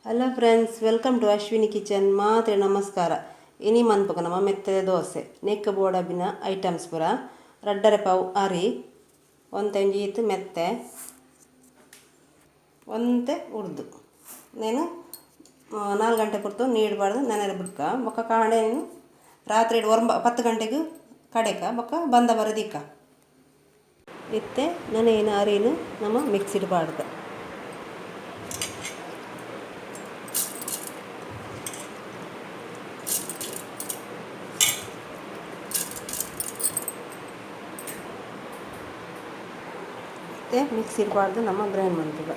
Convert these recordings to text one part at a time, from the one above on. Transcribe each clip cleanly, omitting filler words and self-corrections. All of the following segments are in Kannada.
Hello friends, welcome to Ashwini kitchen. ಮಾತ್ರ ನಮಸ್ಕಾರ. ಇನಿ ಮನ್ಪಕ ನಮ್ಮ ಮೆತ್ತದ ದೋಸೆ ನೆಕ್ಕ ಬೋಡಬಿನ ಐಟಮ್ಸ್ ಪೂರ ರಡ್ಡರೆ ಪಾವು ಅರಿ ಒಂತೆಂಜಿ ಈತು ಮೆತ್ತೆ ಒಂತೆ ಉರ್ದು నేను 4 ಗಂಟೆ ಪುರ್ತು ನೀಡ್ಬಾರ್ದು ನೆನೆರೆ ಬಿಡ್ಕ ಬೊಕ್ಕ ಕಾಂಡೆ ನೀನು ರಾತ್ರಿ 10 ಗಂಟೆಗೆ ಕಡೆಕ ಬೊಕ್ಕ ಬಂದ ಬರದಿಕ್ಕ ಇತ್ತೆ ನೆನೆಯಿನ ಅರಿನು ನಮ್ಮ ಮಿಕ್ಸಿಡ್ ಬಾಡ್ದ ಮಿಕ್ಸಿ ಇರಬಾರ್ದು ನಮ್ಮ ಗ್ರೈಂಡ್ ಮಾಡ್ತೀವಿ.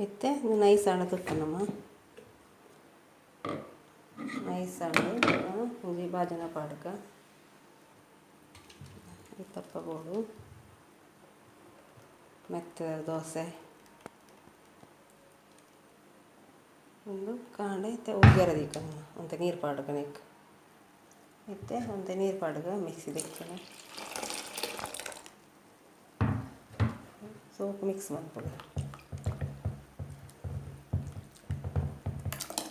ಇತ್ತೆ ನೈಸ್ ಆಡ ತುಪ್ಪ ನಮ್ಮ ನೈಸ್ ಆಡು ಒಂಜಿ ಭಾಜನ ಪಾಡ್ಕ ತಪ್ಪ ಬೋಡು ಮೆತ್ತದ ದೋಸೆ ಒಂದು ಕಾಂಡೆ ಉಗ್ಗೆರದಿಕ್ಕ ಅಂತ ನೀರು ಪಾಡ್ಕ ನೆಕ್ ಇತ್ತೆ ಒಂತೆ ನೀರು ಪಾಡ್ಗ ಮಿಕ್ಸಿ ದಿಕ್ಕಲ ಸೋಪ್ ಮಿಕ್ಸ್ ಮಾಡ್ಪುಗ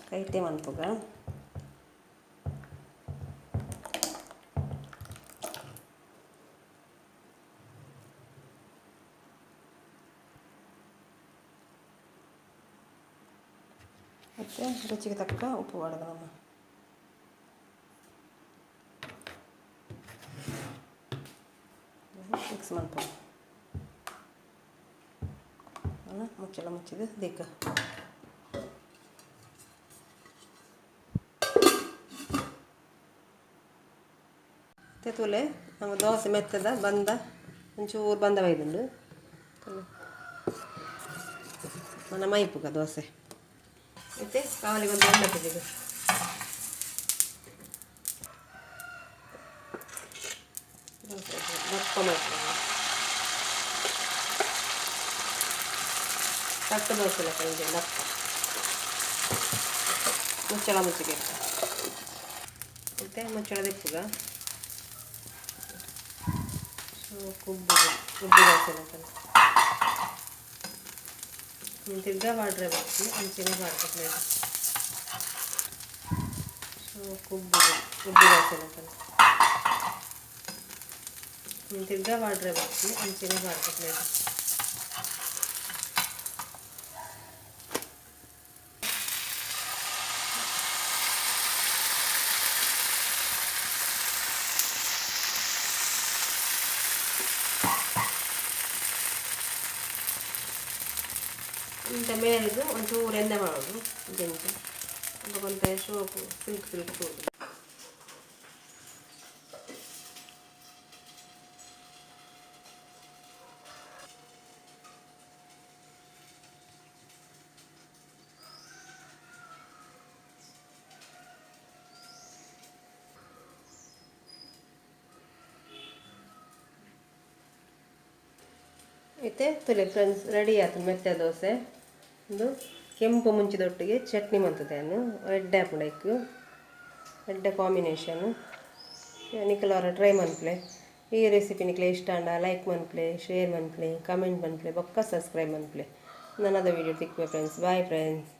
ಕೈಟೆ ಮನ್ಪುಗ ಮತ್ತು ರುಚಿಗೆ ತಕ್ಕ ಉಪ್ಪು ಬಾಡ್ಗ ನಮ್ಮ ಮಿಕ್ಸ್ ಮಾಡ್ಬೋದು. ಮುಚ್ಚಳ ಮುಚ್ಚಿದ ದಿಕ್ಕ ತೆತುಲೆ ನಮ್ಮ ದೋಸೆ ಮೆತ್ತದ ಬಂದ ಒಂಚೂರು ಬಂದ ಒಯ್ದುಂಡು మన ಮೈಪುಗ ದೋಸೆ ಮತ್ತೆ ಕಾವಲಿಗೆ ಒಂದು ಎಣ್ಣೆ ತೆಗೆದು ದಪ್ಪ ಮಾಡ್ಕೊಂಡು ಕಟ್ಟು ದೋಸೆ ಕೈಗೆ ದಪ್ಪ ಮುಚ್ಚಳ ಮುಚ್ಚಿಗೆ ಮತ್ತು ಮುಚ್ಚಳ ದಿಪ್ಪುಗ ಕುಬ್ಬು ದೋಸೆ ತಿರ್ಗಾ ಬಾಡ್ರೆ ಬರ್ತೀನಿ ಅಂಚಿನ ಬಾಡ್ಬೇಕು ಕುಬ್ಬು ದೋಸೆ ತಿರ್ಗಾ ಬಾಡ್ರೆ ಬರ್ತೀನಿ ಅಂಚಿನ ಬಾಡ್ಬೇಕು ಇಂಥ ಮೇಲಿದ್ದು ಒಂಚೂರು ಎಣ್ಣೆ ಮಾಡೋದು ಬೆಂಕಿ ಕೊಂತ ಸೋಪು ಸಿಲ್ಕ್ ಸೋಪು ಮತ್ತೆ ತುಲೆ ಫ್ರೆಂಡ್ಸ್ ರೆಡಿ ಆಯ್ತು ಮೆತ್ತೆ ದೋಸೆ. ಒಂದು ಕೆಂಪು ಮುಂಚಿದೊಟ್ಟಿಗೆ ಚಟ್ನಿ ಮಂತದೇನು ಎಡ್ಡೆ ಹಾಪುಂಡೈಕು ಎಡ್ಡೆ ಕಾಂಬಿನೇಷನು ನಿಖಲವರ ಟ್ರೈ ಮನ್ಪ್ಲೆ. ಈ ರೆಸಿಪಿ ನಿಖಲೆ ಇಷ್ಟ ಅಂಡ ಲೈಕ್ ಮನ್ಪ್ಲೆ, ಶೇರ್ ಮನ್ಪ್ಲೆ, ಕಮೆಂಟ್ ಮನ್ಪ್ಲೆ, ಬೊಕ್ಕ ಸಬ್ಸ್ಕ್ರೈಬ್ ಮನ್ಪ್ಲೆ. ನನ್ನದ ವಿಡಿಯೋ ತಿಕ್ವೆ ಫ್ರೆಂಡ್ಸ್. Bye friends.